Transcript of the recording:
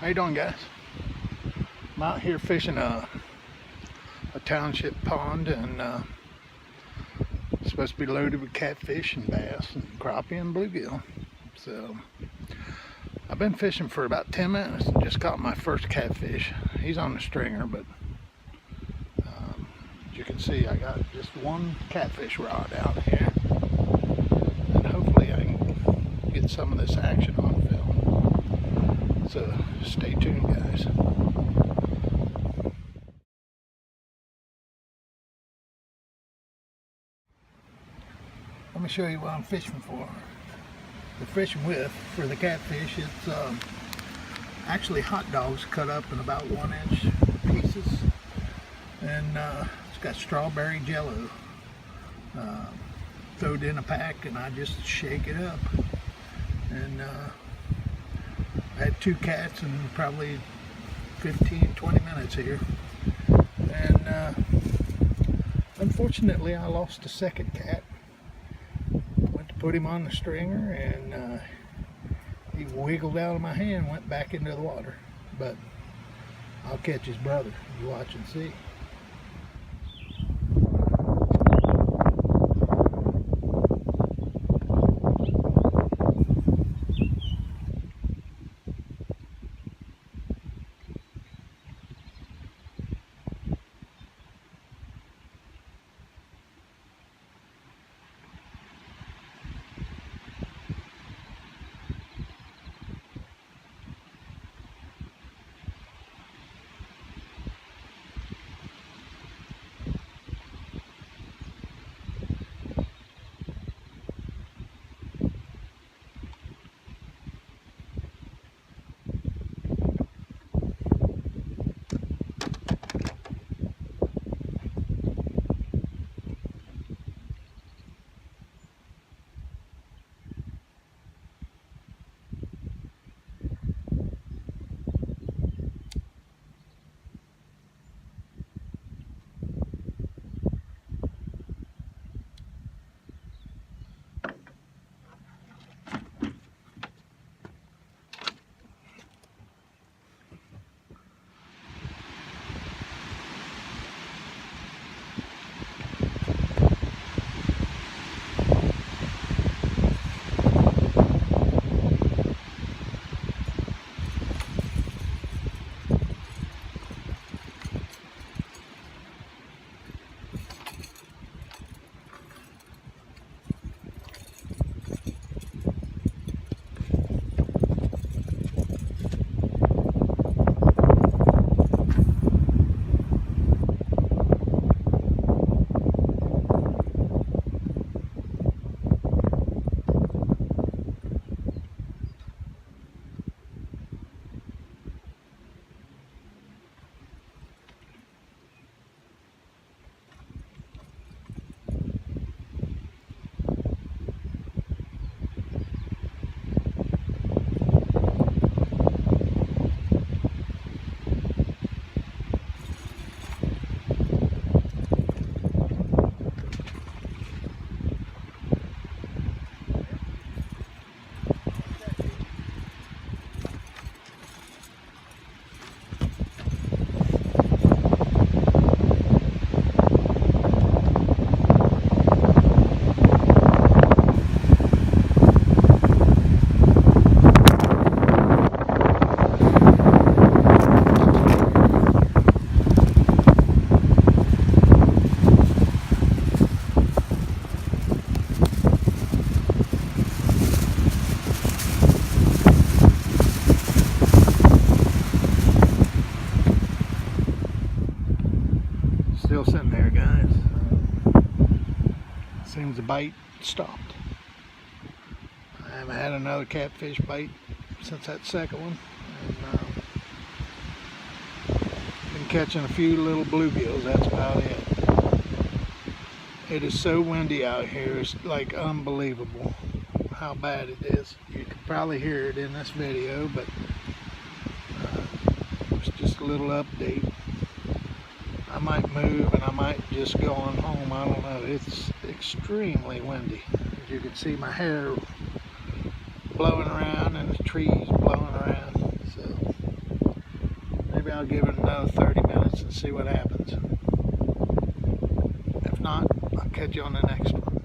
How you doing, guys? I'm out here fishing a township pond, and it's supposed to be loaded with catfish and bass and crappie and bluegill. So I've been fishing for about 10 minutes and just caught my first catfish. He's on the stringer, but as you can see, I got just one catfish rod out here, and hopefully I can get some of this action on film. So stay tuned, guys. Let me show you what I'm fishing for. The fishing with for the catfish, it's actually hot dogs cut up in about 1-inch pieces, and it's got strawberry jello. Throw it in a pack and I just shake it up, and I had 2 cats in probably 15-20 minutes here, and unfortunately I lost a second cat. Went to put him on the stringer, and he wiggled out of my hand, went back into the water. But I'll catch his brother. You watch and see. Still sitting there, guys. Seems the bite stopped. I haven't had another catfish bite since that second one. And, been catching a few little bluegills, that's about it. It is so windy out here, it's like unbelievable how bad it is. You can probably hear it in this video, but it's just a little update. I might move and I might just go on home. I don't know. It's extremely windy. As you can see, my hair blowing around and the trees blowing around. So maybe I'll give it another 30 minutes and see what happens. If not, I'll catch you on the next one.